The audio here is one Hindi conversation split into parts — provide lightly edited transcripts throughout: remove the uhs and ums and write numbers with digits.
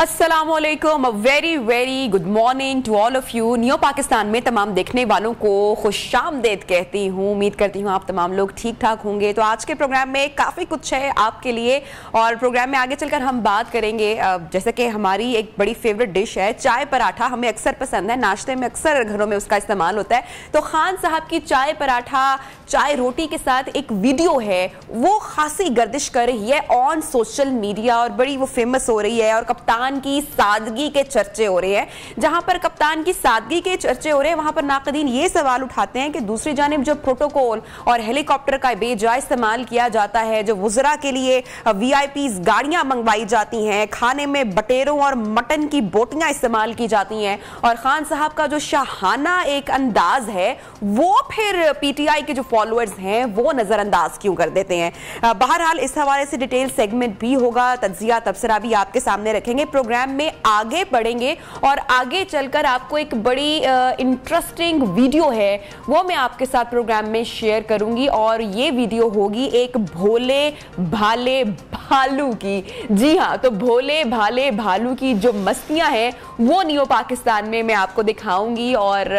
अस्सलामुअलैकुम, very very good morning to all of you. New Pakistan में तमाम देखने वालों को खुशामदीद कहती हूँ। उम्मीद करती हूँ आप तमाम लोग ठीक ठाक होंगे। तो आज के प्रोग्राम में काफ़ी कुछ है आपके लिए और प्रोग्राम में आगे चलकर हम बात करेंगे जैसे कि हमारी एक बड़ी फेवरेट डिश है चाय पराठा। हमें अक्सर पसंद है, नाश्ते में अक्सर घरों में उसका इस्तेमाल होता है। तो खान साहब की चाय पराठा चाय रोटी के साथ एक वीडियो है, वो खासी गर्दिश कर रही है ऑन सोशल मीडिया और बड़ी वो फेमस हो रही है। और कप्तान की सादगी के चर्चे हो रहे हैं। जहां पर कप्तान की सादगी के चर्चे हो रहे हैं वहां पर नाक़दीन ये सवाल उठाते हैं कि दूसरी जानिब जब प्रोटोकॉल और हेलीकॉप्टर का बेजा इस्तेमाल किया जाता है, जो वुज़रा के लिए वीआईपीज़ गाड़ियां मंगवाई जाती हैं, खाने में बटेरों और मटन की बोटियां इस्तेमाल की जाती हैं और खान साहब का जो शाहाना एक अंदाज है वो फिर पीटीआई के जो फॉलोअर्स हैं वो नजरअंदाज क्यों कर देते हैं। बहरहाल इस हवाले से डिटेल सेगमेंट भी होगा, तज्जिया तबसरा भी आपके सामने रखेंगे। प्रोग्राम में आगे बढ़ेंगे और आगे चलकर आपको एक बड़ी इंटरेस्टिंग वीडियो है वो मैं आपके साथ प्रोग्राम में शेयर करूंगी और ये वीडियो होगी एक भोले भाले भालू की। जी हाँ, तो भोले भाले भालू की जो मस्तियां हैं वो न्यू पाकिस्तान में मैं आपको दिखाऊंगी और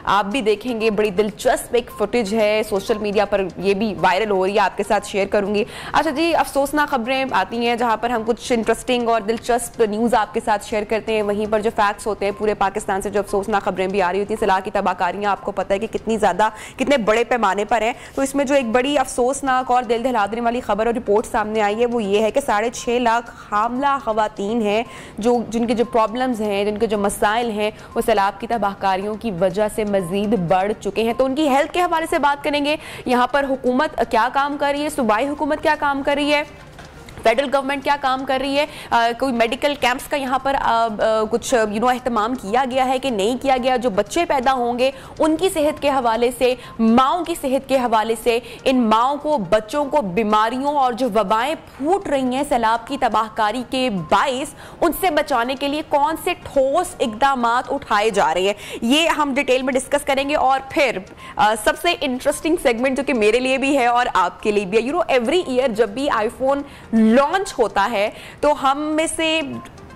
आप भी देखेंगे। बड़ी दिलचस्प एक फुटेज है, सोशल मीडिया पर ये भी वायरल हो रही है, आपके साथ शेयर करूंगी। अच्छा जी, अफसोसनाक खबरें आती हैं जहां पर हम कुछ इंटरेस्टिंग और दिलचस्प न्यूज़ आपके साथ शेयर करते हैं, वहीं पर जो फैक्ट्स होते हैं पूरे पाकिस्तान से जो अफसोसनाक खबरें भी आ रही होती हैं। सलाह की तबाहकारियां आपको पता है कि कितनी ज़्यादा कितने बड़े पैमाने पर हैं। तो इसमें जो एक बड़ी अफसोसनाक और दिल दहला देने वाली खबर और रिपोर्ट सामने आई है वो ये है कि 6.5 लाख हामला खवातीन हैं जो जिनके जो प्रॉब्लम्स हैं, जिनके जो मसाइल हैं वो सैलाब की तबाहकारियों की वजह से मजीद बढ़ चुके हैं। तो उनकी हेल्थ के हवाले से बात करेंगे। यहाँ पर हुकूमत क्या काम कर रही है, सूबाई हुकूमत क्या काम कर रही है, फेडरल गवर्नमेंट क्या काम कर रही है, कोई मेडिकल कैंप्स का यहाँ पर कुछ एहतमाम किया गया है कि नहीं किया गया। जो बच्चे पैदा होंगे उनकी सेहत के हवाले से, माओं की सेहत के हवाले से, इन माओं को बच्चों को बीमारियों और जो वबाएं फूट रही हैं सैलाब की तबाहकारी के बाइस, उनसे बचाने के लिए कौन से ठोस इकदाम उठाए जा रहे हैं, ये हम डिटेल में डिस्कस करेंगे। और फिर सबसे इंटरेस्टिंग सेगमेंट जो कि मेरे लिए भी है और आपके लिए भी है, एवरी ईयर जब भी आईफोन लॉन्च होता है तो हम में से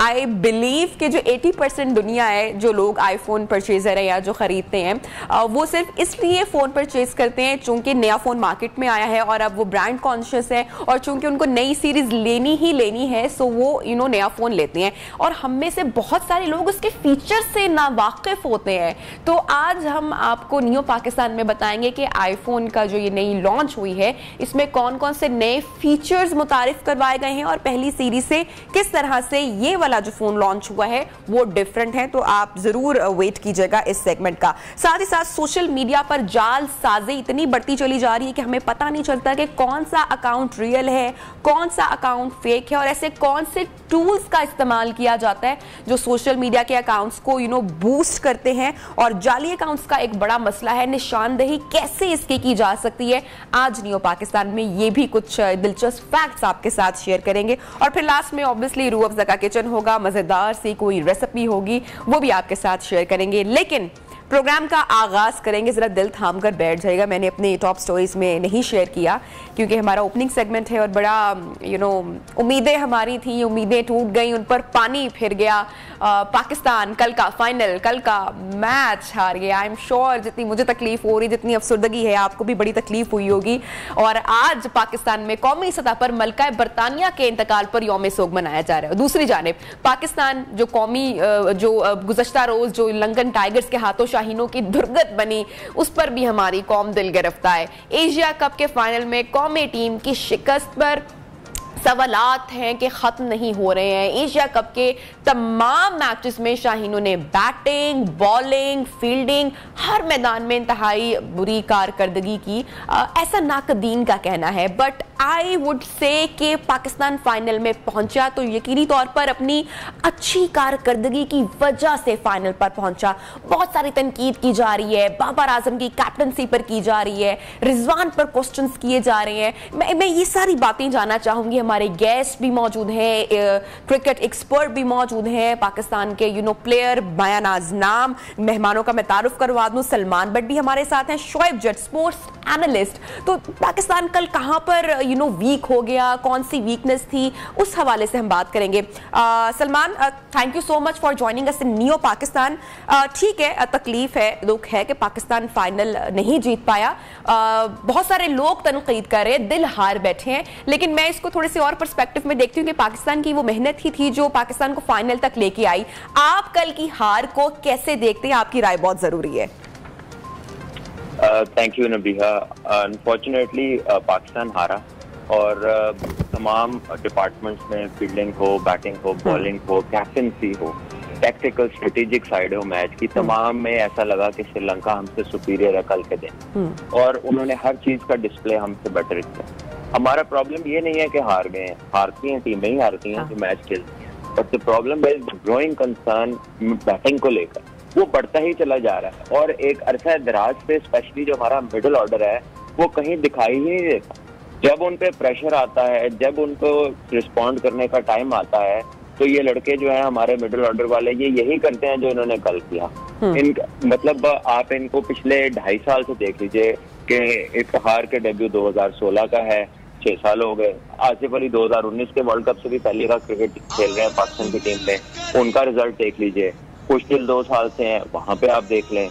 आई बिलीव कि जो 80% दुनिया है जो लोग आईफोन परचेजर है या जो खरीदते हैं वो सिर्फ इसलिए फ़ोन परचेज करते हैं चूंकि नया फ़ोन मार्केट में आया है और अब वो ब्रांड कॉन्शियस है और चूंकि उनको नई सीरीज़ लेनी ही लेनी है, सो वो नया फ़ोन लेते हैं। और हम में से बहुत सारे लोग उसके फीचर से नावाकिफ़ होते हैं। तो आज हम आपको न्यू पाकिस्तान में बताएंगे कि आईफोन का जो ये नई लॉन्च हुई है इसमें कौन कौन से नए फीचर्स मुतारिफ करवाए गए हैं और पहली सीरीज से किस तरह से ये वाला जो फोन लॉन्च हुआ है वो डिफरेंट है। तो आप जरूर वेट कीजिएगा इस सेगमेंट का। साथ ही साथ सोशल मीडिया पर जाल साजी इतनी बढ़ती चली जा रही है कि हमें पता नहीं चलता कि कौन सा अकाउंट रियल है, कौन सा अकाउंट फेक है और ऐसे कौन से टूल्स का इस्तेमाल किया जाता है जो सोशल मीडिया के अकाउंट्स को बूस्ट करते हैं। और जाली अकाउंट्स का एक बड़ा मसला है, निशानदेही कैसे इसकी की जा सकती है। आज न्यू पाकिस्तान में ये भी कुछ दिलचस्प फैक्ट्स आपके साथ शेयर करेंगे और फिर लास्ट में ऑब्वियसली रूह अफ़ज़ा का किचन होगा, मजेदार सी कोई रेसिपी होगी वो भी आपके साथ शेयर करेंगे। लेकिन प्रोग्राम का आगाज करेंगे, जरा दिल थाम कर बैठ जाएगा। मैंने अपने टॉप स्टोरीज में नहीं शेयर किया क्योंकि हमारा ओपनिंग सेगमेंट है और बड़ा उम्मीदें हमारी थी, उम्मीदें टूट गई, उन पर पानी फिर गया। पाकिस्तान कल का फाइनल, कल का मैच हार गया। आई एम श्योर जितनी मुझे तकलीफ हो रही, जितनी अफसरदगी है, आपको भी बड़ी तकलीफ हुई होगी। और आज पाकिस्तान में कौमी सतह पर मलका बरतानिया के इंतकाल पर यौम सोग मनाया जा रहा है। दूसरी जानिब पाकिस्तान जो कौमी जो गुज़श्ता रोज जो लंकन टाइगर्स के हाथों शाहीनों की दुर्गत बनी, उस पर भी हमारी कौम दिल गिरफ्तार है। एशिया कप के फाइनल में कौमी टीम की शिकस्त पर सवालात हैं कि ख़त्म नहीं हो रहे हैं। एशिया कप के तमाम मैचेस में शाहीनों ने बैटिंग, बॉलिंग, फील्डिंग हर मैदान में इंतहाई बुरी कारकर्दगी की, ऐसा नाक़दीन का कहना है। बट आई वुड से कि पाकिस्तान फाइनल में पहुंचा तो यकीनी तौर पर अपनी अच्छी कारकर्दगी की वजह से फाइनल पर पहुंचा। बहुत सारी तनकीद की जा रही है, बाबर आजम की कैप्टनसी पर की जा रही है, रिजवान पर क्वेश्चंस किए जा रहे हैं। मैं ये सारी बातें जानना चाहूंगी हमारे गेस्ट भी मौजूद हैं, क्रिकेट एक्सपर्ट भी मौजूद हैं, पाकिस्तान के प्लेयर माया नाज नाम, मेहमानों का मैं तारुफ करवा दूं, सलमान बट भी हमारे साथ हैं, शोएब जट स्पोर्ट्स एनालिस्ट। तो पाकिस्तान कल कहां पर वीक हो गया, कौन सी वीकनेस थी, उस हवाले से हम बात करेंगे। Salman, thank you so much for joining us in Neo Pakistan. ठीक है, तकलीफ है, दुख है कि पाकिस्तान फाइनल नहीं जीत पाया। बहुत सारे लोग तनकीद कर रहे हैं, दिल हार बैठे हैं, लेकिन मैं इसको थोड़े से और पर्सपेक्टिव में देखती हूँ कि पाकिस्तान की वो मेहनत ही थी जो पाकिस्तान को फाइनल तक लेके आई। आप कल की हार को कैसे देखते हैं? आपकी राय बहुत जरूरी है। Thank you Nabiha. Unfortunately Pakistan हारा और तमाम डिपार्टमेंट्स में, फील्डिंग हो, बैटिंग हो, बॉलिंग हो, कैप्टनसी हो, टैक्टिकल स्ट्रेटेजिक साइड हो मैच की, तमाम में ऐसा लगा कि श्रीलंका हमसे सुपीरियर है कल के दिन, और उन्होंने हर चीज का डिस्प्ले हमसे बेटर किया। हमारा प्रॉब्लम ये नहीं है कि हार गए हैं, हारती हैं टीमें ही हारती हैं जो मैच खेलती हैं, but the problem is growing concern batting को लेकर, वो बढ़ता ही चला जा रहा है। और एक अरसा दराज से स्पेशली जो हमारा मिडिल ऑर्डर है वो कहीं दिखाई ही नहीं देता। जब उन पे प्रेशर आता है, जब उनको रिस्पॉन्ड करने का टाइम आता है, तो ये लड़के जो है हमारे मिडिल ऑर्डर वाले ये यही करते हैं जो इन्होंने कल किया। मतलब आप इनको पिछले 2.5 साल से देख लीजिए कि इफ्तिखार के डेब्यू 2016 का है, 6 साल हो गए। आसिफ अली 2019 के वर्ल्ड कप से भी पहले का क्रिकेट खेल रहे हैं पाकिस्तान की टीम में, उनका रिजल्ट देख लीजिए। खुशदिल 2 साल से हैं, वहां पे आप देख लें।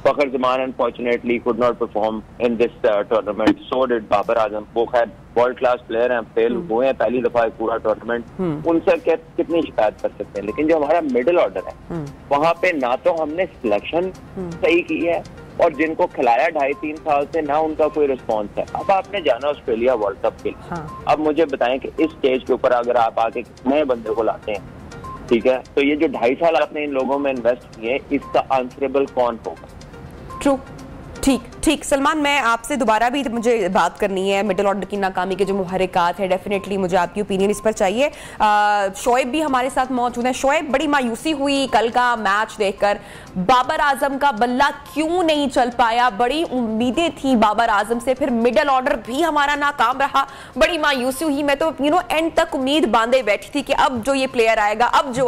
Fakhar Zaman unfortunately could not perform in this tournament, so did Babar Azam. वो खैर वर्ल्ड क्लास प्लेयर हैं, फेल हुए हैं पहली दफा एक पूरा टूर्नामेंट, उनसे कितनी शिकायत कर सकते हैं। लेकिन जो हमारा मिडिल ऑर्डर है वहां पे ना तो हमने सिलेक्शन सही की है, और जिनको खिलाया 2.5-3 साल से ना उनका कोई रिस्पॉन्स है। अब आपने जाना ऑस्ट्रेलिया वर्ल्ड कप के लिए, अब मुझे बताएं कि इस स्टेज के ऊपर अगर आप आके नए बंदे को लाते हैं, ठीक है, तो ये जो 2.5 साल आपने इन लोगों में इन्वेस्ट किए, इसका आंसरेबल कौन होगा? ट्रू, ठीक। सलमान, मैं आपसे दोबारा भी मुझे बात करनी है मिडिल ऑर्डर की नाकामी के जो मुहर्रिकात है, डेफिनेटली मुझे आपकी ओपिनियन इस पर चाहिए। शोएब भी हमारे साथ मौजूद है। शोएब, बड़ी मायूसी हुई कल का मैच देखकर, बाबर आजम का बल्ला क्यों नहीं चल पाया? बड़ी उम्मीदें थी बाबर आजम से, फिर मिडिल ऑर्डर भी हमारा नाकाम रहा, बड़ी मायूसी हुई। मैं तो एंड तक उम्मीद बांधे बैठी थी कि अब जो ये प्लेयर आएगा, अब जो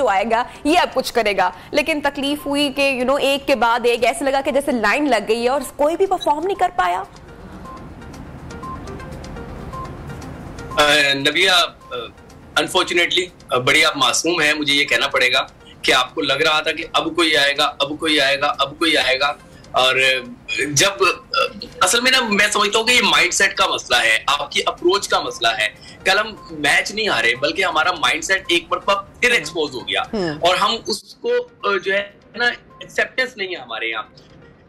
आएगा ये अब कुछ करेगा, लेकिन तकलीफ हुई कि एक के बाद एक, ऐसे लगा कि जैसे लाइन लग गई है और कोई भी परफॉर्म नहीं कर पाया। नबिया, अनफॉर्चुनेटली बड़ी आप मासूम हैं, मुझे ये कहना पड़ेगा कि आपको लग रहा था कि अब कोई आएगा, और जब असल में ना मैं समझता हूँ कि ये माइंडसेट का मसला है, आपकी अप्रोच का मसला है। कल हम मैच नहीं हारे, बल्कि हमारा माइंडसेट एक मरतबा फिर एक्सपोज हो गया, और हम उसको जो है ना, एक्सेप्टेंस नहीं है हमारे यहाँ।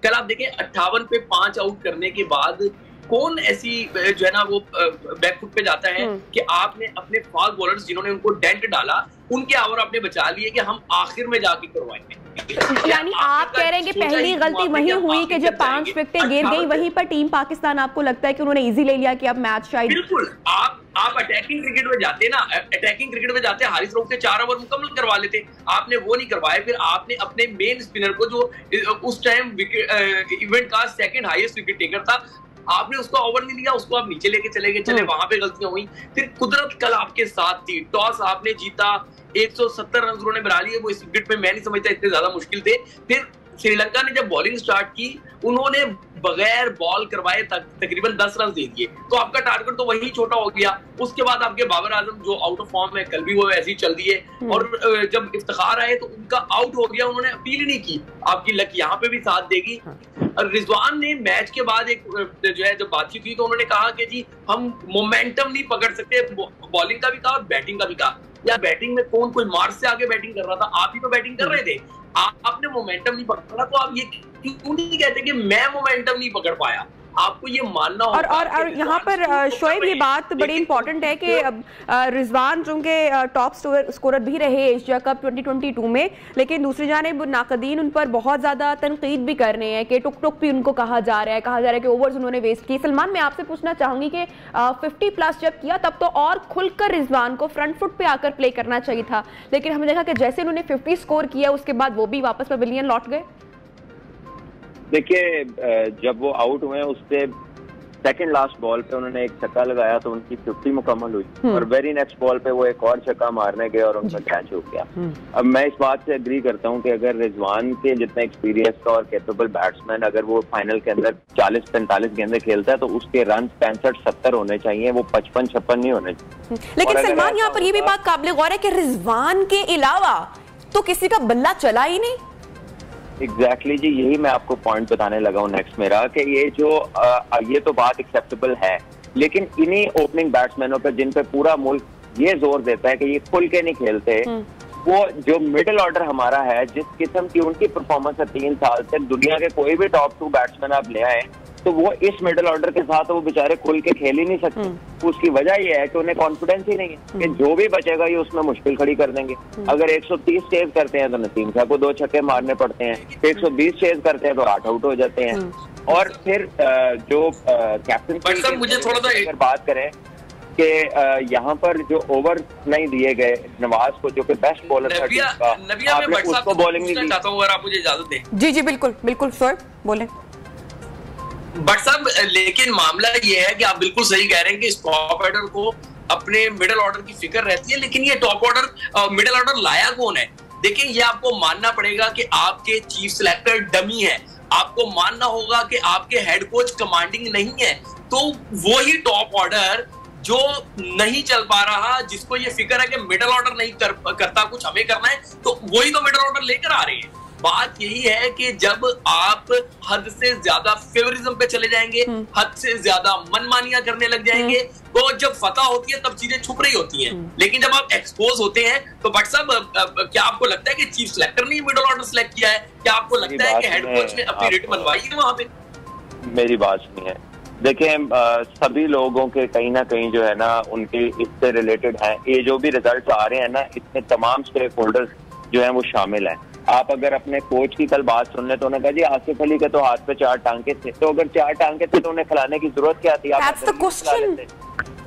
कल आप देखें 58 पे 5 आउट करने के बाद कौन ऐसी जो है ना वो बैकफुट पे जाता है कि आपने अपने फास्ट बॉलर्स जिन्होंने उनको डेंट डाला, उनके ओवर आपने बचा लिए कि हम आखिर में जाके करवाएंगे। यानी आप कह रहे हैं कि पहली गलती वही हुई कि जब 5 विकेटें गिर गई, वहीं पर टीम पाकिस्तान आपको लगता है कि उन्होंने इजी ले लिया कि अब मैच शायद। बिल्कुल, आप अटैकिंग क्रिकेट में जाते ना, अटैकिंग क्रिकेट में जाते हारिस रऊफ के 4 ओवर मुकम्मल करवा लेते, आपने वो नहीं करवाए। फिर आपने अपने मेन स्पिनर को, जो उस टाइम इवेंट का सेकंड हाईएस्ट विकेट टेकर था, आपने उसको ओवर नहीं लिया, उसको आप नीचे लेके चले गए। वहां पे गलतियां हुई। फिर कुदरत कल आपके साथ थी, टॉस आपने जीता, 170 रन उन्होंने बना लिए। वो इस विकेट में मैं नहीं समझता इतने ज्यादा मुश्किल थे। फिर श्रीलंका ने जब बॉलिंग स्टार्ट की, उन्होंने बगैर बॉल करवाए तकरीबन 10 रन दे दिए, तो आपका टारगेट तो वही छोटा हो गया। उसके बाद आपके बाबर आजम जो आउट ऑफ फॉर्म है, कल भी वो ऐसे ही चल दिए, और जब इफ्तिखार आए तो उनका आउट हो गया, उन्होंने अपील नहीं की। आपकी लक यहाँ पे भी साथ देगी। रिजवान ने मैच के बाद एक जो है जब बातचीत हुई तो उन्होंने कहा कि जी हम मोमेंटम नहीं पकड़ सकते, बॉलिंग का भी कहा और बैटिंग का भी कहा। या बैटिंग में कोई मार्च से आगे बैटिंग कर रहा था, आप ही तो बैटिंग कर रहे थे, आपने मोमेंटम नहीं पकड़ा, तो आप ये क्यों नहीं कहते कि मैं मोमेंटम नहीं पकड़ पाया? आपको ये मानना होगा। और यहाँ पर शोएब, ये बात बड़ी इंपॉर्टेंट है कि रिजवान चूंकि टॉप स्कोरर भी रहे एशिया कप 2022 में, लेकिन दूसरी जानिब नाकदीन उन पर बहुत ज्यादा तनकीद भी कर रहे हैं कि टुक टुक भी उनको कहा जा रहा है कि ओवर्स उन्होंने वेस्ट किए। सलमान, मैं आपसे पूछना चाहूंगी कि 50+ जब किया तब तो और खुलकर रिजवान को फ्रंट फुट पे आकर प्ले करना चाहिए था, लेकिन हमने देखा कि जैसे उन्होंने 50 स्कोर किया उसके बाद वो भी वापस पवेलियन लौट गए। देखिए, जब वो आउट हुए उससे सेकंड लास्ट बॉल पे उन्होंने एक छक्का लगाया तो उनकी 50 मुकम्मल हुई और वेरी नेक्स्ट बॉल पे वो एक और छक्का मारने गए और उनका कैच हो गया। अब मैं इस बात से एग्री करता हूं कि अगर रिजवान के जितना एक्सपीरियंस का और कैपेबल बैट्समैन अगर वो फाइनल के अंदर 40-45 गेंदें खेलता है तो उसके रन 65-70 होने चाहिए, वो 55-56 नहीं होने चाहिए। लेकिन सलमान यहाँ पर ये भी बात काबिल गौर है कि रिजवान के अलावा तो किसी का बल्ला चला ही नहीं। एग्जैक्टली जी, यही मैं आपको पॉइंट बताने लगा हूँ नेक्स्ट मेरा कि ये तो बात एक्सेप्टेबल है, लेकिन इन्हीं ओपनिंग बैट्समैनों पर जिन पे पूरा मुल्क ये जोर देता है कि ये खुल के नहीं खेलते, वो जो मिडिल ऑर्डर हमारा है, जिस किस्म की उनकी परफॉर्मेंस है 3 साल से, दुनिया के कोई भी टॉप 2 बैट्समैन आप ले आए तो वो इस मिडिल ऑर्डर के साथ वो बेचारे खुल के खेल ही नहीं सकते। उसकी वजह ये है कि उन्हें कॉन्फिडेंस ही नहीं है कि जो भी बचेगा ये उसमें मुश्किल खड़ी कर देंगे। अगर 130 चेज करते हैं तो नसीम शाह को 2 छक्के मारने पड़ते हैं, 120 चेज करते हैं तो 8 आउट हो जाते हैं। और फिर जो कैप्टन मुझे थोड़ा सा अगर बात करें कि यहाँ पर जो ओवर नहीं दिए गए नवाज को, जो कि बेस्ट बॉलर था, आपने उसको बॉलिंग नहीं दी। अगर आप मुझे इजाजत दें। जी जी बिल्कुल बिल्कुल सर बोले। बट साहब लेकिन मामला ये है कि आप बिल्कुल सही कह रहे हैं कि इस टॉप ऑर्डर को अपने मिडिल ऑर्डर की फिक्र रहती है, लेकिन ये टॉप ऑर्डर मिडिल ऑर्डर लाया कौन है? देखिए, ये आपको मानना पड़ेगा कि आपके चीफ सिलेक्टर डमी है, आपको मानना होगा कि आपके हेड कोच कमांडिंग नहीं है, तो वो ही टॉप ऑर्डर जो नहीं चल पा रहा, जिसको ये फिक्र है कि मिडिल ऑर्डर नहीं करता कुछ, हमें करना है, तो वही तो मिडिल ऑर्डर लेकर आ रहे हैं। बात यही है कि जब आप हद से ज्यादा फेवरिज्म पे चले जाएंगे, हद से ज्यादा मनमानियां करने लग जाएंगे, तो जब फतह होती है तब चीजें छुप रही होती हैं। लेकिन जब आप एक्सपोज होते हैं तो बट साहब क्या आपको लगता है कि चीफ सिलेक्टर ने मिडिल ऑर्डर सिलेक्ट किया है? क्या आपको लगता है कि हेड कोच ने अपनी रिट बनवाई है वहां पे? मेरी बात सुनिए, देखें सभी लोगों के कहीं ना कहीं जो है ना उनके इससे रिलेटेड है, ये जो भी रिजल्ट आ रहे हैं ना, इसमें तमाम स्टेक होल्डर्स जो है वो शामिल हैं। आप अगर अपने कोच की कल बात सुन ले तो उन्होंने कहा जी आसिफ अली के तो हाथ पे 4 टांके थे, तो अगर 4 टांके थे तो उन्हें खिलाने की जरूरत क्या थी?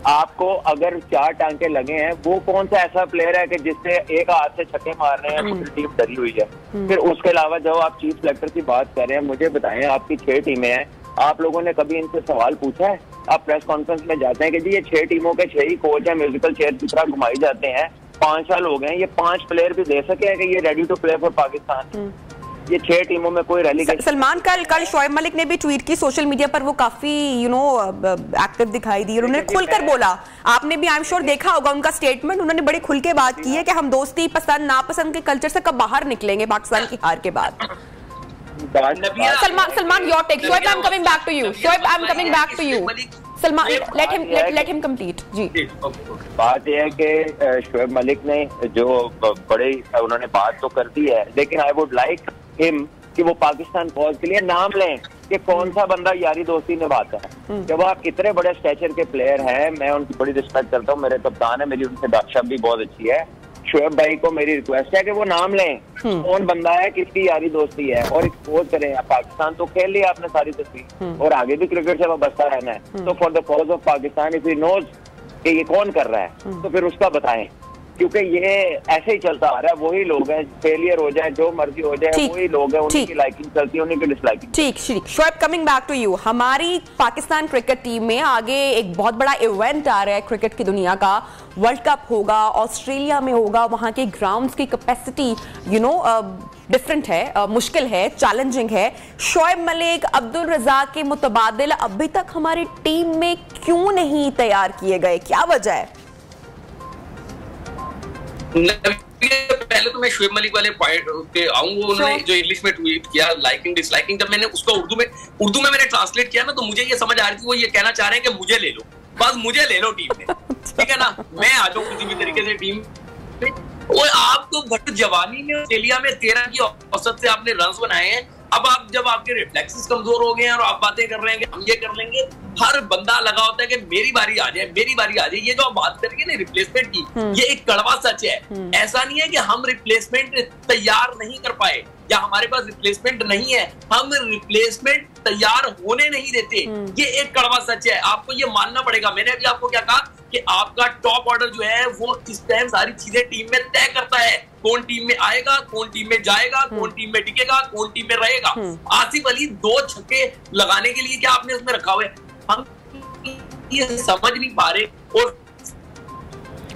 आपको अगर 4 टांके लगे हैं, वो कौन सा ऐसा प्लेयर है कि जिससे एक हाथ से छक्के मार रहे हैं, पूरी टीम डरी हुई है? फिर उसके अलावा जब आप चीफ सिलेक्टर की बात कर रहे हैं, मुझे बताएं आपकी 6 टीमें हैं, आप लोगों ने कभी इनसे सवाल पूछा है? आप प्रेस कॉन्फ्रेंस में जाते हैं कि जी ये 6 टीमों के 6 ही कोच हैं, म्यूजिकल चेयर की तरह घुमाई जाते हैं, 5 साल हो गए, ये 5 प्लेयर भी दे सके हैं कि ये ready to play for Pakistan? ये 6 टीमों में कोई रैली। सलमान कल शोएब मलिक ने भी ट्वीट की सोशल मीडिया पर, वो काफी एक्टिव दिखाई दी, उन्होंने खुलकर बोला, आपने भी आई एम श्योर देखा होगा उनका स्टेटमेंट, उन्होंने बड़ी खुल के बात की है कि हम दोस्ती पसंद नापसंद के कल्चर से कब बाहर निकलेंगे पाकिस्तान की हार के बाद। Salman your take. Shoaib I am coming back to you. Shoaib I am coming back to you. Salman let him complete. जी बात यह है कि शोएब मलिक ने जो बड़े उन्होंने बात तो कर दी है, लेकिन आई वुड लाइक हिम कि वो पाकिस्तान फौज के लिए नाम लें कि कौन सा बंदा यारी दोस्ती निभाता है। जब आप इतने बड़े स्टेचर के प्लेयर हैं, मैं उनकी बड़ी रिस्पेक्ट करता हूँ, मेरे कप्तान है, मेरी उनसे बातचीत भी बहुत अच्छी है। शोएब भाई को मेरी रिक्वेस्ट है कि वो नाम लें कौन बंदा है, किसकी यारी दोस्ती है, और एक्सपोज करें। पाकिस्तान तो खेल लिया आपने सारी तस्वीर, और आगे भी क्रिकेट से वाबस्ता रहना है, तो for the cause of Pakistan if he knows कि ये कौन कर रहा है तो फिर उसका बताएं, क्योंकि ये ऐसे ही चलता आ रहा है। वही लोग हैं, फेलियर हो जाए, जो मर्जी हो जाए, वही लोग हैं, उनकी लाइकिंग चलती है, उनकी डिसलाइकिंग। ठीक Shri Shoaib, coming back to you, हमारी पाकिस्तान क्रिकेट टीम में आगे एक बहुत बड़ा इवेंट आ रहा है क्रिकेट की दुनिया का, वर्ल्ड कप होगा, ऑस्ट्रेलिया में होगा, वहां के ग्राउंड्स की कैपेसिटी डिफरेंट है, मुश्किल है, चैलेंजिंग है। शोएब मलिक, अब्दुल रज़ाक के मुतबादिल अभी तक हमारी टीम में क्यों नहीं तैयार किए गए, क्या वजह है? पहले तो मैं शोएब मलिक वाले पॉइंट पे आऊंगा। उन्होंने जो इंग्लिश में ट्वीट किया लाइकिंग डिसलाइकिंग, जब मैंने उसको उर्दू में मैंने ट्रांसलेट किया ना, तो मुझे ये समझ आ रही थी वो ये कहना चाह रहे हैं कि मुझे ले लो, बस मुझे ले लो टीम में, ठीक है ना, मैं आ जाऊं किसी भी तरीके से टीम में। वो आप तो भट जवानी में ऑस्ट्रेलिया में 13 की औसत से आपने रन बनाए हैं, अब आप जब आपके रिफ्लेक्सेस कमजोर हो गए हैं और आप बातें कर रहे हैं कि हम ये कर लेंगे, हर बंदा लगा होता है कि मेरी बारी आ जाए, मेरी बारी आ जाए। ये जो आप बात करेंगे ना रिप्लेसमेंट की, ये एक कड़वा सच है। ऐसा नहीं है कि हम रिप्लेसमेंट तैयार नहीं कर पाए या हमारे पास रिप्लेसमेंट नहीं है, हम रिप्लेसमेंट तैयार होने नहीं देते, ये एक कड़वा सच है, आपको ये मानना पड़ेगा। मैंने अभी आपको क्या कहा कि आपका टॉप ऑर्डर जो है वो इस टाइम सारी चीजें टीम में तय करता है, कौन टीम में आएगा, कौन टीम में जाएगा, कौन टीम में टिकेगा, कौन टीम में रहेगा। आसिफ अली 2 छक्के लगाने के लिए क्या आपने उसमें रखा हुआ है? हम ये समझ नहीं पा रहे। और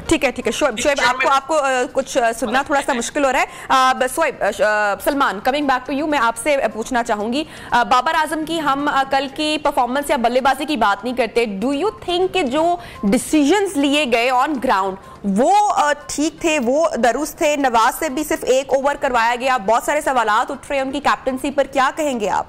ठीक है शोएब आपको कुछ सुनना थोड़ा सा मुश्किल हो रहा है। Shoaib, Salman, coming back to you, मैं आपसे पूछना चाहूंगी, बाबर आजम की हम कल की परफॉर्मेंस या बल्लेबाजी की बात नहीं करते, डू यू थिंक कि जो डिसीजंस लिए गए ऑन ग्राउंड वो ठीक थे, वो दुरुस्त थे? नवाज से भी सिर्फ एक ओवर करवाया गया, बहुत सारे सवालात उठ रहे हैं उनकी कैप्टनसी पर, क्या कहेंगे आप?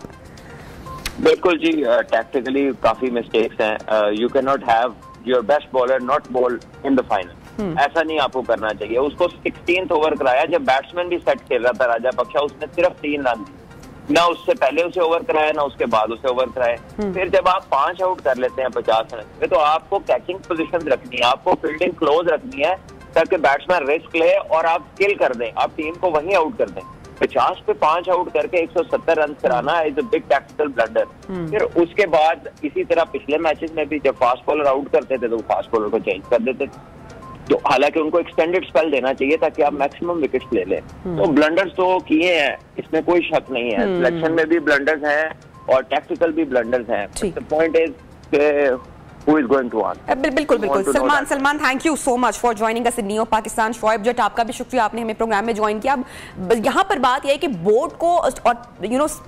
बिल्कुल जी, टैक्टिकली काफी मिस्टेक्स हैं। You can not have your best bowler not ball in the final, ऐसा नहीं आपको करना चाहिए। उसको 16th ओवर कराया जब बैट्समैन भी सेट खेल रहा था राजापक्षा, उसने सिर्फ 3 रन दिए, ना उससे पहले उसे ओवर कराया ना उसके बाद उसे ओवर कराया। फिर जब आप 5 आउट कर लेते हैं 50 रन पे, तो आपको कैचिंग पोजीशन रखनी है, आपको फील्डिंग क्लोज रखनी है ताकि बैट्समैन रिस्क ले और आप किल कर दें, आप टीम को वहीं आउट कर दें। 50 पे 5 आउट करके 170 रन कराना is a big tactical blunder. फिर उसके बाद इसी तरह पिछले मैचेस में भी जब फास्ट बॉलर आउट करते थे तो फास्ट बॉलर को चेंज कर देते थे, तो हालांकि उनको एक्सटेंडेड स्पेल देना चाहिए ताकि आप मैक्सिमम विकेट्स ले लें। तो ब्लंडर्स तो किए हैं, इसमें कोई शक नहीं है। सिलेक्शन में भी ब्लंडर्स हैं और टैक्टिकल भी ब्लंडर्स हैं। The point is who is going to answer? बिल्कुल Salman, thank you so much for joining us in Neo Pakistan. Shoaib Jatt, आपका भी शुक्रिया, आपने हमें प्रोग्राम में ज्वाइन किया। यहाँ पर बात यह है कि बोर्ड को और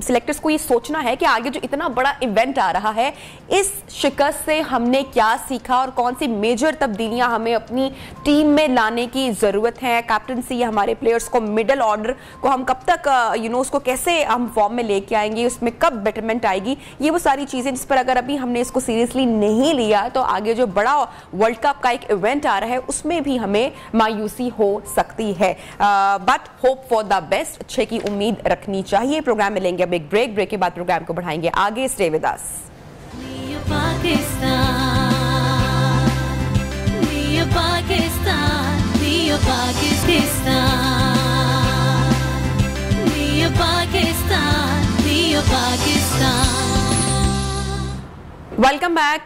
सिलेक्टर्स को ये सोचना है कि आगे जो इतना बड़ा इवेंट आ रहा है, इस शिकस्त से हमने क्या सीखा और कौन सी मेजर तब्दीलियां हमें अपनी टीम में लाने की जरूरत है। कैप्टनसी, हमारे प्लेयर्स को, मिडल ऑर्डर को हम कब तक उसको कैसे हम फॉर्म में लेके आएंगे, उसमें कब बेटरमेंट आएगी, ये वो सारी चीजें जिस पर अगर अभी हमने इसको सीरियसली नहीं लिया तो आगे जो बड़ा वर्ल्ड कप का एक इवेंट आ रहा है उसमें भी हमें मायूसी हो सकती है। But hope for the best, अच्छे की उम्मीद रखनी चाहिए। प्रोग्राम में लेंगे अब एक ब्रेक के बाद प्रोग्राम को बढ़ाएंगे आगे। Stay with us. Welcome back.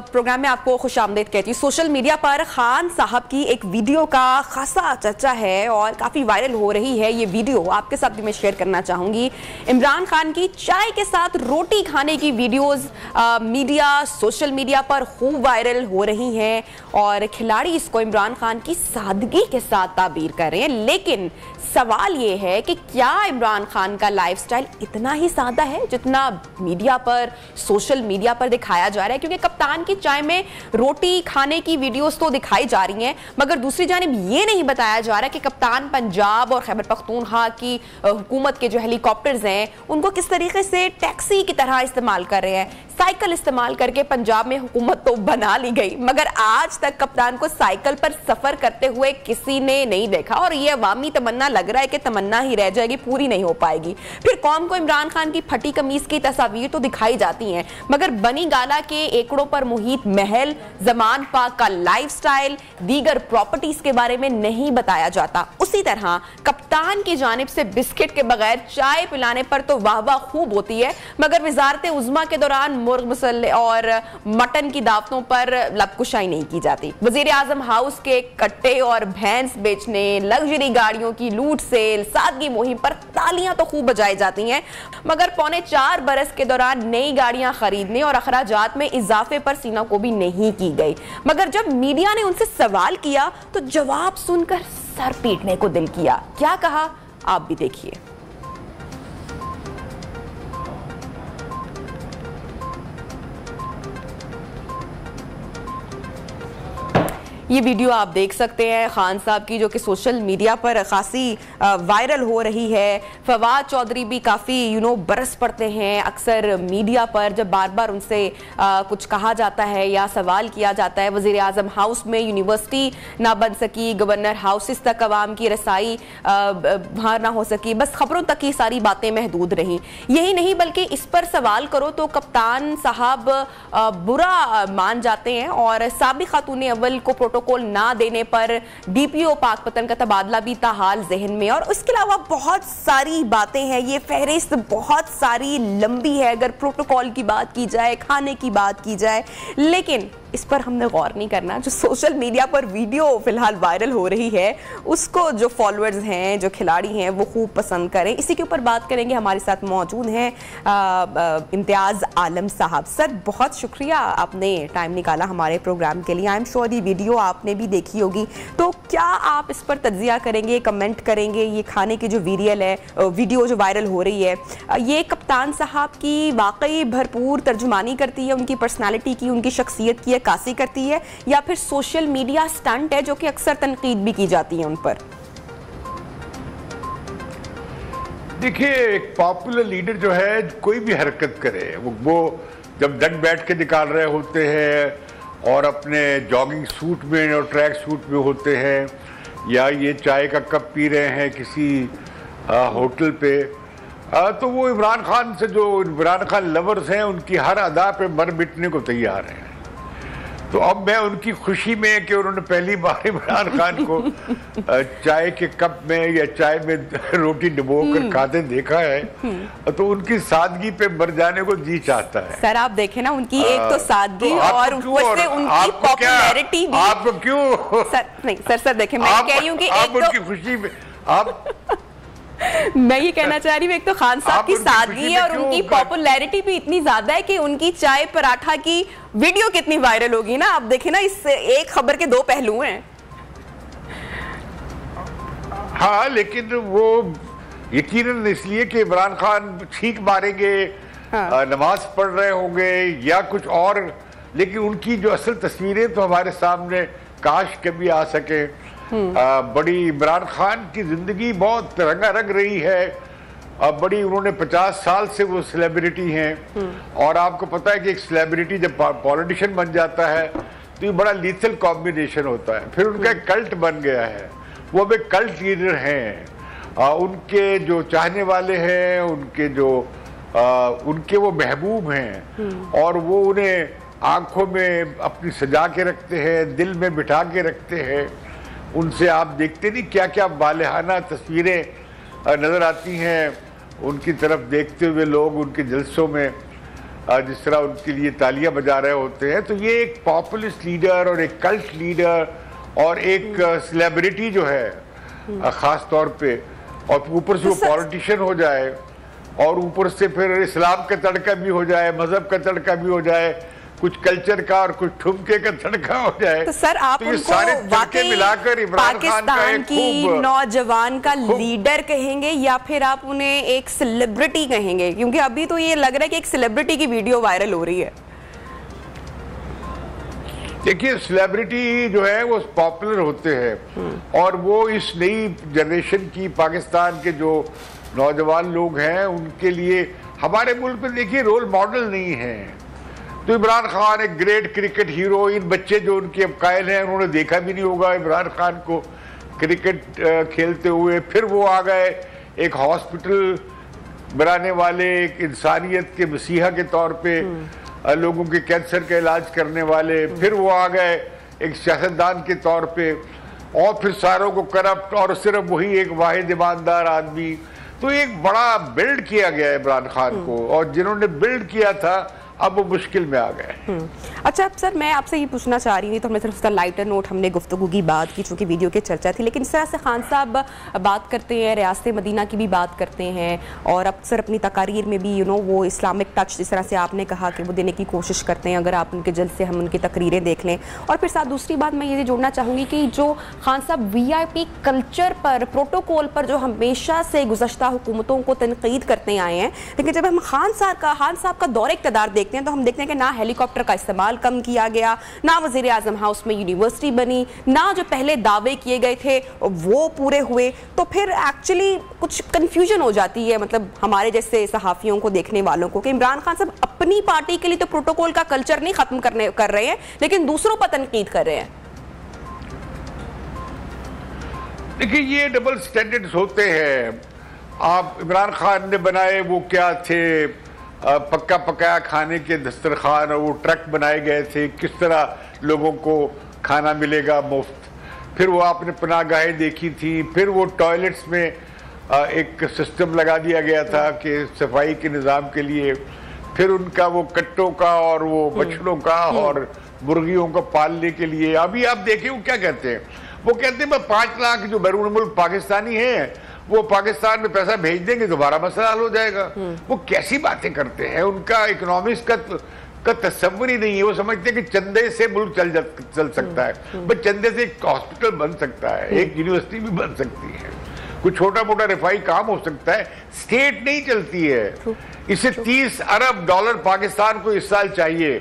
Programme में आपको खुशामदीद कहती हूँ। सोशल मीडिया पर खान साहब की एक वीडियो का खासा चर्चा है और काफ़ी वायरल हो रही है ये वीडियो, आपके साथ भी मैं शेयर करना चाहूँगी। इमरान खान की चाय के साथ रोटी खाने की वीडियोस मीडिया, सोशल मीडिया पर खूब वायरल हो रही हैं और खिलाड़ी इसको इमरान खान की सादगी के साथ ताबीर कर रहे हैं। लेकिन सवाल ये है कि क्या इमरान खान का लाइफस्टाइल इतना ही सादा है जितना मीडिया पर, सोशल मीडिया पर दिखाया जा रहा है? क्योंकि कप्तान की चाय में रोटी खाने की वीडियोस तो दिखाई जा रही हैं, मगर दूसरी जानिब ये नहीं बताया जा रहा कि कप्तान पंजाब और खैबर पख्तूनख्वा की हुकूमत के जो हेलीकॉप्टर्स हैं उनको किस तरीके से टैक्सी की तरह इस्तेमाल कर रहे हैं। साइकिल इस्तेमाल करके पंजाब में हुकूमत तो बना ली गई, मगर आज तक कप्तान को साइकिल पर सफर करते हुए किसी ने नहीं देखा और ये अवामी तमन्ना लग रहा है कि तमन्ना ही रह जाएगी, पूरी नहीं हो पाएगी। फिर कौम को इमरान खान की फटी कमीज की तस्वीर तो दिखाई जाती हैं, मगर बनी गाला के एकड़ों पर मुहित महल, जमान पाक का लाइफस्टाइल, दीगर प्रॉपर्टीज के बारे में नहीं बताया जाता। उसी तरह कप्तान की जानिब से बिस्किट के बगैर चाय पिलाने पर तो वाह वाह खूब होती है, मगर वजारत उज़्मा के दौरान मुर्ग मुसल्ले और मटन की दावतों पर लबकुशाई नहीं की जाती। वजीर आजम हाउस के कट्टे और भैंस बेचने, लग्जरी गाड़ियों की लूट सेल, सादगी मुहिम पर तालियां तो खूब बजाई जाती हैं, मगर 4.25 बरस के दौरान नई गाड़ियां खरीदने और अखराजात में इजाफे पर सीना को भी नहीं की गई। मगर जब मीडिया ने उनसे सवाल किया तो जवाब सुनकर सर पीटने को दिल किया। क्या कहा आप भी देखिए। ये वीडियो आप देख सकते हैं खान साहब की, जो कि सोशल मीडिया पर खासी वायरल हो रही है। फवाद चौधरी भी काफ़ी बरस पड़ते हैं अक्सर मीडिया पर जब बार बार उनसे कुछ कहा जाता है या सवाल किया जाता है। वज़ीर आज़म हाउस में यूनिवर्सिटी ना बन सकी, गवर्नर हाउसेस तक अवाम की रसाई बाहर ना हो सकी, बस खबरों तक ही सारी बातें महदूद रहीं। यही नहीं बल्कि इस पर सवाल करो तो कप्तान साहब बुरा मान जाते हैं और साबिक़ खातून अव्वल को प्रोटोकॉल ना देने पर डीपीओ पाकपतन का तबादला भी ताहाल जहन में। और उसके अलावा बहुत सारी बातें हैं, ये फहरिस्त बहुत सारी लंबी है अगर प्रोटोकॉल की बात की जाए, खाने की बात की जाए। लेकिन इस पर हमने गौर नहीं करना। जो सोशल मीडिया पर वीडियो फिलहाल वायरल हो रही है उसको जो फॉलोअर्स हैं, जो खिलाड़ी हैं, वो खूब पसंद करें। इसी के ऊपर बात करेंगे। हमारे साथ मौजूद हैं इम्तियाज़ आलम साहब। सर, बहुत शुक्रिया आपने टाइम निकाला हमारे प्रोग्राम के लिए। आई एम श्योर ये वीडियो आपने भी देखी होगी, तो क्या आप इस पर तज्जिया करेंगे, कमेंट करेंगे? ये खाने की जो वीडियो जो वायरल हो रही है, ये कप्तान साहब की वाकई भरपूर तर्जुमानी करती है, उनकी पर्सनालिटी की, उनकी शख्सियत की अक्कासी करती है, या फिर सोशल मीडिया स्टंट है जो कि अक्सर तनकीद भी की जाती है उन पर? देखिए, एक पॉपुलर लीडर जो है कोई भी हरकत करे, वो जब डट बैठ के निकाल रहे होते हैं और अपने जॉगिंग सूट में और ट्रैक सूट में होते हैं, या ये चाय का कप पी रहे हैं किसी होटल पे, तो वो इमरान खान से, जो इमरान खान लवर्स हैं, उनकी हर अदा पे मर मिटने को तैयार हैं। तो अब मैं उनकी खुशी में कि उन्होंने पहली बार इमरान खान को चाय के कप में या चाय में रोटी डुबोकर खाते देखा है, तो उनकी सादगी पे मर जाने को जी चाहता है। सर, आप देखें ना, उनकी एक तो सादगी और ऊपर से उनकी पॉपुलैरिटी भी। आपको क्यों सर? नहीं सर, देखें, मैं कह रही हूँ कि आप उनकी खुशी में आप मैं ये कहना चाह रही हूँ, एक तो खान साहब की सादगी है और उनकी पॉपुलैरिटी भी इतनी ज्यादा है कि उनकी चाय पराठा की वीडियो कितनी वायरल होगी ना। आप देखें ना, इस एक खबर के दो पहलू हैं। हाँ, लेकिन वो यकीनन इसलिए कि इमरान खान छींक मारेंगे, हाँ, नमाज पढ़ रहे होंगे या कुछ और, लेकिन उनकी जो असल तस्वीरें तो हमारे सामने काश कभी आ सके। बड़ी इमरान खान की जिंदगी बहुत रंगारंग रही है। बड़ी उन्होंने 50 साल से वो सेलिब्रिटी हैं, और आपको पता है कि एक सेलिब्रिटी जब पॉलिटिशियन बन जाता है तो ये बड़ा लीथल कॉम्बिनेशन होता है। फिर उनका एक कल्ट बन गया है, वो अब एक कल्ट लीडर हैं। उनके जो चाहने वाले हैं, उनके वो महबूब हैं, और वो उन्हें आंखों में अपनी सजा के रखते हैं, दिल में बिठा के रखते हैं। उनसे आप देखते नहीं क्या क्या बालिहाना तस्वीरें नज़र आती हैं उनकी तरफ देखते हुए लोग उनके जलसों में, जिस तरह उनके लिए तालियां बजा रहे होते हैं। तो ये एक पॉपुलिस्ट लीडर और एक कल्ट लीडर और एक सेलिब्रिटी जो है ख़ास तौर पे, और ऊपर से वो पॉलिटिशियन हो जाए, और ऊपर से फिर इस्लाम का तड़का भी हो जाए, मजहब का तड़का भी हो जाए, कुछ कल्चर का और कुछ ठुमके का तड़का हो जाए। तो सर, आप तो सारे तड़के मिलाकर इमरान खान का एक की नौजवान का लीडर कहेंगे या फिर आप उन्हें एक सेलिब्रिटी कहेंगे? क्योंकि अभी तो ये लग रहा है कि एक सेलिब्रिटी की वीडियो वायरल हो रही है। देखिए, सेलिब्रिटी जो है वो पॉपुलर होते हैं, और वो इस नई जनरेशन की पाकिस्तान के जो नौजवान लोग हैं उनके लिए हमारे मुल्क में देखिए रोल मॉडल नहीं है। तो इमरान खान एक ग्रेट क्रिकेट हीरो, इन बच्चे जो उनके अब कायल हैं उन्होंने देखा भी नहीं होगा इमरान खान को क्रिकेट खेलते हुए। फिर वो आ गए एक हॉस्पिटल बनाने वाले, एक इंसानियत के मसीहा के तौर पे लोगों के कैंसर का इलाज करने वाले। फिर वो आ गए एक सियासतदान के तौर पे, और फिर सारों को करप्ट, और सिर्फ वही एक वाहिद ईमानदार आदमी। तो एक बड़ा बिल्ड किया गया इमरान खान को, और जिन्होंने बिल्ड किया था अब वो मुश्किल में आ गए। अच्छा, अब सर मैं आपसे ये पूछना चाह रही हूँ, तो हमने सिर्फ उसका लाइटर नोट, हमने गुफ्तगू की बात की चूँकि वीडियो की चर्चा थी, लेकिन इस तरह से खान साहब बात करते हैं, रियासत मदीना की भी बात करते हैं, और अक्सर अपनी तकारीर में भी वो इस्लामिक टच जिस तरह से आपने कहा कि वो देने की कोशिश करते हैं। अगर आप उनके जल्द से हम उनकी तकरीरें देख लें। और फिर साथ दूसरी बात मैं ये जोड़ना चाहूँगी कि जो खान साहब VIP कल्चर पर, प्रोटोकॉल पर जो हमेशा से गुज़श्ता हुकूमतों को तनकीद करते आए हैं, लेकिन जब हम खान साहब का दौर इक़्तिदार देखते हैं तो हम देखते हैं कि ना हेलीकॉप्टर का इस्तेमाल कम किया गया, ना वज़ीर आज़म हाउस में यूनिवर्सिटी बनी, ना जो पहले दावे किए गए थे वो पूरे हुए। तो फिर एक्चुअली कुछ कंफ्यूजन हो जाती है, मतलब हमारे जैसे सहाफ़ियों को, देखने वालों को, कि इमरान खान साहब अपनी पार्टी के लिए तो प्रोटोकॉल का कल्चर नहीं खत्म कर रहे हैं, लेकिन दूसरों पर तनकीद कर रहे हैं। देखिए, ये डबल स्टैंडर्ड्स होते हैं। आप इमरान खान ने बनाए वो क्या थे, पक्का पकाया खाने के दस्तरखान, और वो ट्रक बनाए गए थे, किस तरह लोगों को खाना मिलेगा मुफ्त। फिर वो आपने पनाहगाहें देखी थी, फिर वो टॉयलेट्स में एक सिस्टम लगा दिया गया था कि सफाई के निज़ाम के लिए। फिर उनका वो कट्टों का और वो बछड़ों का और मुर्गियों को पालने के लिए। अभी आप देखिए वो क्या कहते हैं, वो कहते हैं 5 लाख जो बैरून मुल्क पाकिस्तानी हैं वो पाकिस्तान में पैसा भेज देंगे, दोबारा मसला हल हो जाएगा। वो कैसी बातें करते हैं, उनका इकोनॉमिक्स का तस्वुर ही नहीं है। वो समझते हैं कि चंदे से मुल्क चल सकता है, बस चंदे से एक हॉस्पिटल बन सकता है, एक यूनिवर्सिटी भी बन सकती है, कुछ छोटा मोटा रिफाई काम हो सकता है, स्टेट नहीं चलती है। इसे 30 अरब डॉलर पाकिस्तान को इस साल चाहिए,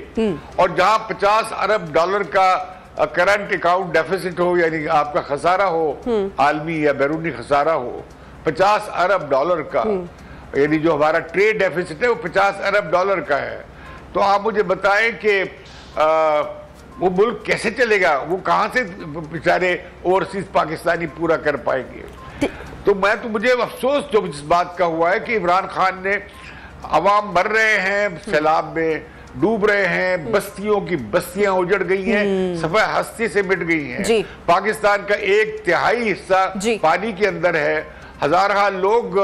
और जहां 50 अरब डॉलर का करंट अकाउंट डेफिसिट हो, यानी आपका खसारा हो, आलमी या बैरूनी खसारा हो 50 अरब डॉलर का, यानी जो हमारा ट्रेड डेफिसिट है वो 50 अरब डॉलर का है। तो आप मुझे बताएं कि वो मुल्क कैसे चलेगा, वो कहां से बेचारे ओवरसीज पाकिस्तानी पूरा कर पाएंगे। तो मुझे अफसोस जो इस बात का हुआ है कि इमरान खान ने, अवाम मर रहे हैं, सैलाब में डूब रहे हैं, बस्तियों की बस्तियां उजड़ गई हैं, सफा हस्ती से मिट गई हैं। पाकिस्तान का 1/3 हिस्सा पानी के अंदर है, हजारों लोग,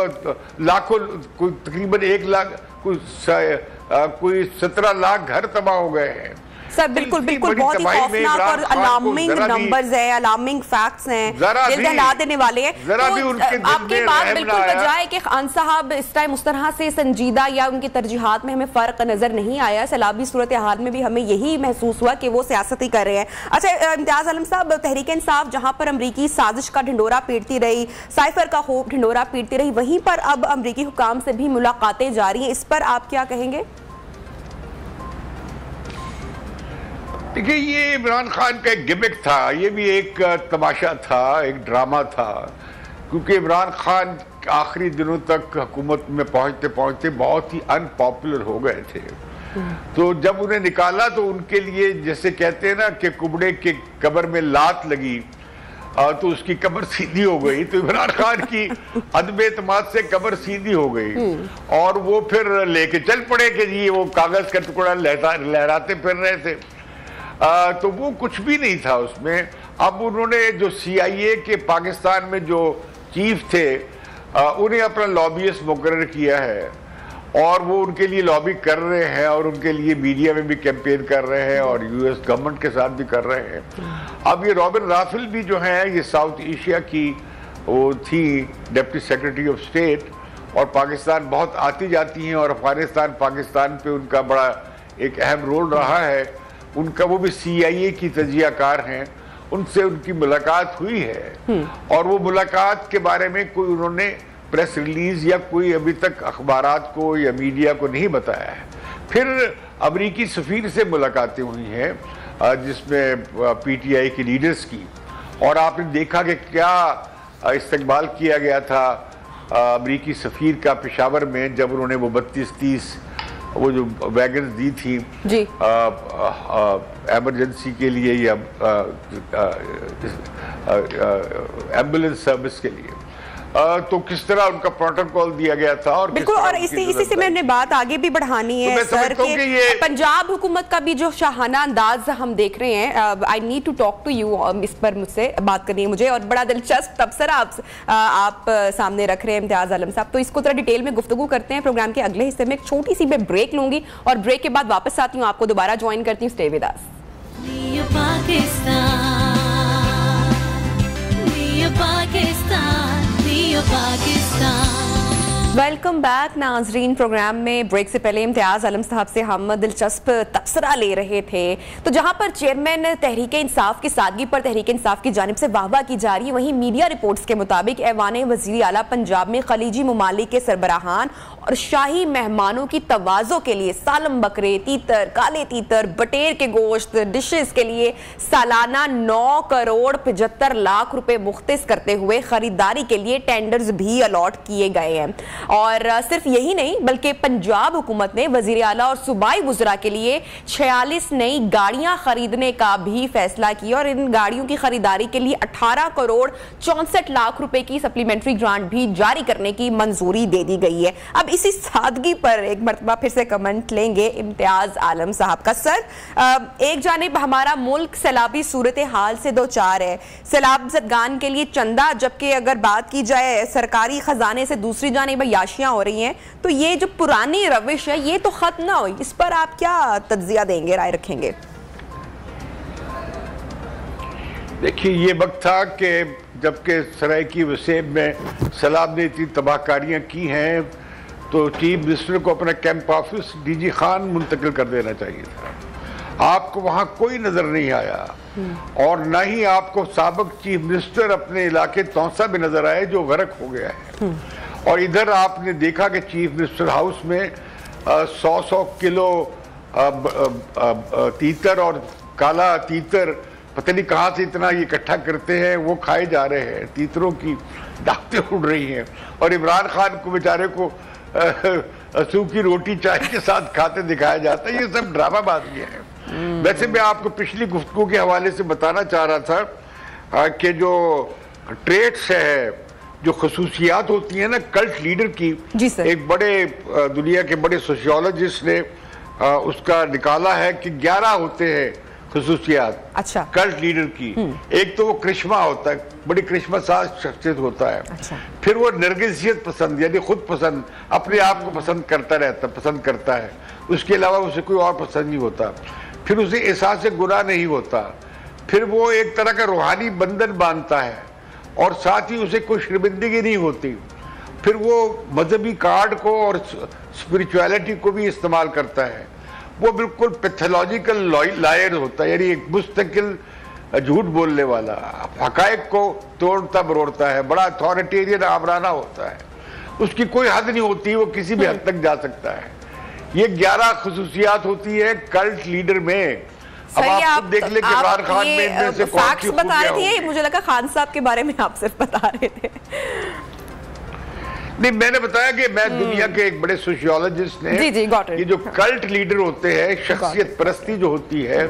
लाखों, तकरीबन 1 लाख, कोई 17 लाख घर तबाह हो गए हैं। सर बिल्कुल बिल्कुल बहुत ही खौफनाक और अलार्मिंग नंबर्स हैं, अलार्मिंग फैक्ट्स हैं, दिल दहला देने वाले हैं। तो आपकी बात बिल्कुल बजाय कि खान साहब इस टाइम उस तरह से संजीदा या उनकी तरजीहात में हमें फर्क नजर नहीं आया। सैलाबी सूरत हाल में भी हमें यही महसूस हुआ कि वो सियासत ही कर रहे हैं। अच्छा इम्तियाज आलम साहब, तहरीक इंसाफ जहां पर अमरीकी साजिश का ढिंडोरा पीटती रही, साइफर का ढिंडोरा पीटती रही, वहीं पर अब अमरीकी हुकाम से भी मुलाकातें जारी हैं, इस पर आप क्या कहेंगे? देखिए, ये इमरान खान का एक गिमिक था, ये भी एक तमाशा था, एक ड्रामा था, क्योंकि इमरान खान आखिरी दिनों तक हुकूमत में पहुंचते पहुंचते बहुत ही अनपॉपुलर हो गए थे। तो जब उन्हें निकाला तो उनके लिए, जैसे कहते हैं ना कि कुबड़े के कब्र में लात लगी तो उसकी कब्र सीधी हो गई, तो इमरान खान की अदब एतमाद से कब्र सीधी हो गई और वो फिर लेके चल पड़े कि जी वो कागज का टुकड़ा लहराते फिर रहे थे। तो वो कुछ भी नहीं था उसमें। अब उन्होंने जो CIA के पाकिस्तान में जो चीफ थे उन्हें अपना लॉबियस्ट मुकर्रर किया है और वो उनके लिए लॉबी कर रहे हैं और उनके लिए मीडिया में भी कैंपेन कर रहे हैं और US गवर्नमेंट के साथ भी कर रहे हैं। अब ये रॉबिन राफेल भी जो है, ये साउथ एशिया की वो थी डिप्टी सेक्रेटरी ऑफ स्टेट और पाकिस्तान बहुत आती जाती हैं और अफगानिस्तान पाकिस्तान पे उनका बड़ा एक अहम रोल रहा है उनका। वो भी CIA की तजियाकार हैं, उनसे उनकी मुलाकात हुई है और वो मुलाकात के बारे में कोई उन्होंने प्रेस रिलीज या कोई अभी तक अखबारात को या मीडिया को नहीं बताया है। फिर अमरीकी सफीर से मुलाकातें हुई हैं जिसमें PTI के लीडर्स की, और आपने देखा कि क्या इस्तकबाल किया गया था अमरीकी सफीर का पेशावर में, जब उन्होंने वो 32-30 वो जो वैगन दी थी एमरजेंसी के लिए या एम्बुलेंस सर्विस के लिए, तो किस तरह उनका प्रोटोकॉल दिया गया था। और बिल्कुल, और इसी से मैंने बात आगे भी बढ़ानी है सर कि पंजाब हुकूमत का भी जो शाहाना अंदाज हम देख रहे हैं, I need to talk to you, इस पर मुझसे बात करनी है मुझे, और बड़ा दिलचस्प तबसरा आप सामने रख रहे हैं इम्तियाज आलम साहब। तो इसको थोड़ा डिटेल में गुफ्तगू करते हैं। प्रोग्राम के अगले हिस्से में एक छोटी सी मैं ब्रेक लूंगी और ब्रेक के बाद वापस आती हूँ, आपको दोबारा ज्वाइन करती हूँ। Stay with us. Welcome back नाजरीन। प्रोग्राम में ब्रेक से पहले इम्तियाज आलम साहब से हम दिलचस्प तबसरा ले रहे थे। तो जहां पर चेयरमैन तहरीक इंसाफ की सादगी पर तहरीक इंसाफ की जानिब से वाहवाह की जा रही है, वहीं मीडिया रिपोर्ट्स के मुताबिक ऐवान वज़ीर आला पंजाब में खलीजी ममालिक के सरबराहान और शाही मेहमानों की तवाज़ो के लिए सालम बकरे, तीतर, काले तीतर, बटेर के गोश्त डिशेस के लिए सालाना 9 करोड़ 75 लाख रुपए मुख्तस करते हुए खरीदारी के लिए टेंडर्स भी अलॉट किए गए हैं। और सिर्फ यही नहीं बल्कि पंजाब हुकूमत ने वजीर आला और सूबाई वुज़रा के लिए 46 नई गाड़ियां खरीदने का भी फैसला किया और इन गाड़ियों की खरीदारी के लिए 18 करोड़ 64 लाख रुपए की सप्लीमेंट्री ग्रांट भी जारी करने की मंजूरी दे दी गई है। अब इसी सादगी पर एक मरतबा फिर से कमेंट लेंगे इम्तियाज आलम साहब का। सर, एक जानिब हमारा मुल्क सैलाबी सूरत हाल से दो चार है, सैलाब ज़दगान के लिए चंदा, जबकि अगर बात की जाए सरकारी खजाने से दूसरी जानिब याशियां हो रही हैं। तो ये जो पुरानी रविश है ये तो खत्म ना हुई, इस पर आप क्या तज्जिया देंगे, राय रखेंगे? देखिए, ये वक्त था कि जबकि सरायकी वसेब में सलाम ने इतनी तबाहकारियाँ की हैं तो चीफ मिनिस्टर को अपना कैंप ऑफिस डीजी खान मुंतकिल कर देना चाहिए था। आपको वहाँ कोई नज़र नहीं आया और न ही आपको साबिक चीफ मिनिस्टर अपने इलाके तौसा में नज़र आए जो गर्क हो गया है। और इधर आपने देखा कि चीफ मिनिस्टर हाउस में 100 किलो तीतर और काला तीतर पता नहीं कहाँ से इतना ये इकट्ठा करते हैं, वो खाए जा रहे हैं। तीतरों की दांतें उड़ रही हैं और इमरान खान को बेचारे को सूखी रोटी चाय के साथ खाते दिखाया जाता है। ये सब ड्रामाबाजियां हैं। वैसे मैं आपको पिछली गुफ्तगू के हवाले से बताना चाह रहा था कि जो ट्रेट्स है, जो खसूसियात होती है ना कल्ट लीडर की, एक बड़े दुनिया के बड़े सोशियोलॉजिस्ट ने उसका निकाला है कि 11 होते हैं खसूसियात। अच्छा। कल्ट लीडर की। एक तो वो करिश्मा होता है, बड़ी करिश्मा साज शख्सियत होता है। अच्छा। फिर वो नरगिसियत पसंद, यानी खुद पसंद, अपने आप को पसंद करता है, उसके अलावा उसे कोई और पसंद नहीं होता। फिर उसे एहसास गुनाह नहीं होता। फिर वो एक तरह का रूहानी बंधन बांधता है और साथ ही उसे कोई शर्मिंदगी नहीं होती। फिर वो मजहबी कार्ड को और स्पिरिचुअलिटी को भी इस्तेमाल करता है। वो बिल्कुल पैथोलॉजिकल लायर होता है, यानी एक मुस्तकिल झूठ बोलने वाला, हकायक को तोड़ता मरोड़ता है, बड़ा अथॉरिटेरियन आमराना होता है, उसकी कोई हद नहीं होती, वो किसी भी हद तक जा सकता है। ये 11 खसूसियात होती है कल्ट लीडर में। अब आप देख ले कि इमरान खान में इनमें से कौन सी बता रहे थे, मुझे लगा खान साहब के बारे में आप सिर्फ बता रहे थे। नहीं, मैंने बताया कि मैं दुनिया के एक बड़े सोशियोलॉजिस्ट ने ये जो कल्ट लीडर होते हैं, शख्सियत परस्ती जो होती है,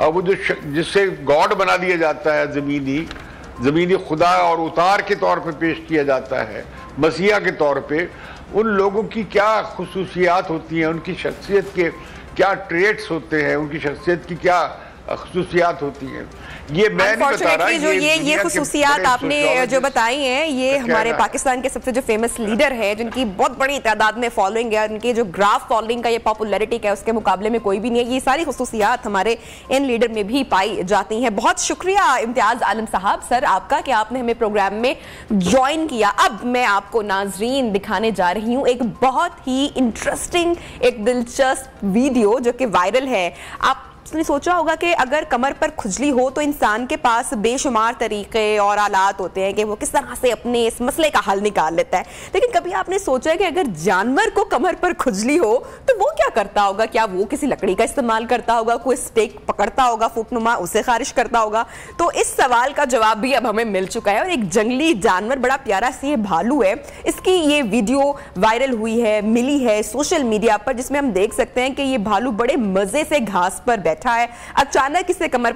वो जो जिससे गॉड बना दिया जाता है, जमीनी खुदा और उतार के तौर पे पेश किया जाता है, मसीहा के तौर पे, उन लोगों की क्या खुसूसियात होती हैं, उनकी शख्सियत के क्या ट्रेट्स होते हैं, उनकी शख्सियत की क्या खुसूसियात होती हैं, ये मैं नहीं बता रहा। जो ये खुसूसियात आपने जो बताई हैं, ये हमारे पाकिस्तान के सबसे जो फेमस लीडर है, जिनकी बहुत बड़ी तादाद में फॉलोइंग है, उनके जो ग्राफ फॉलोइंग का ये पॉपुलैरिटी का है उसके मुकाबले में कोई भी नहीं है। ये सारी खुसूसियात हमारे इन लीडर में भी पाई जाती हैं। बहुत शुक्रिया इम्तियाज आलम साहब सर आपका कि आपने हमें प्रोग्राम में ज्वाइन किया। अब मैं आपको नाजरीन दिखाने जा रही हूँ एक बहुत ही इंटरेस्टिंग, एक दिलचस्प वीडियो जो कि वायरल है। आपने सोचा होगा कि अगर कमर पर खुजली हो तो इंसान के पास बेशुमार तरीके और आलात होते हैं कि वो किस तरह से अपने इस मसले का हल निकाल लेता है, लेकिन कभी आपने सोचा है कि अगर जानवर को कमर पर खुजली हो तो वो क्या करता होगा? क्या वो किसी लकड़ी का इस्तेमाल करता होगा, कोई स्टेक पकड़ता होगा फुटनुमा, उसे खारिज करता होगा? तो इस सवाल का जवाब भी अब हमें मिल चुका है और एक जंगली जानवर, बड़ा प्यारा सी भालू है, इसकी ये वीडियो वायरल हुई है, मिली है सोशल मीडिया पर, जिसमें हम देख सकते हैं कि ये भालू बड़े मजे से घास पर बैठा है। अचानक इसे कमर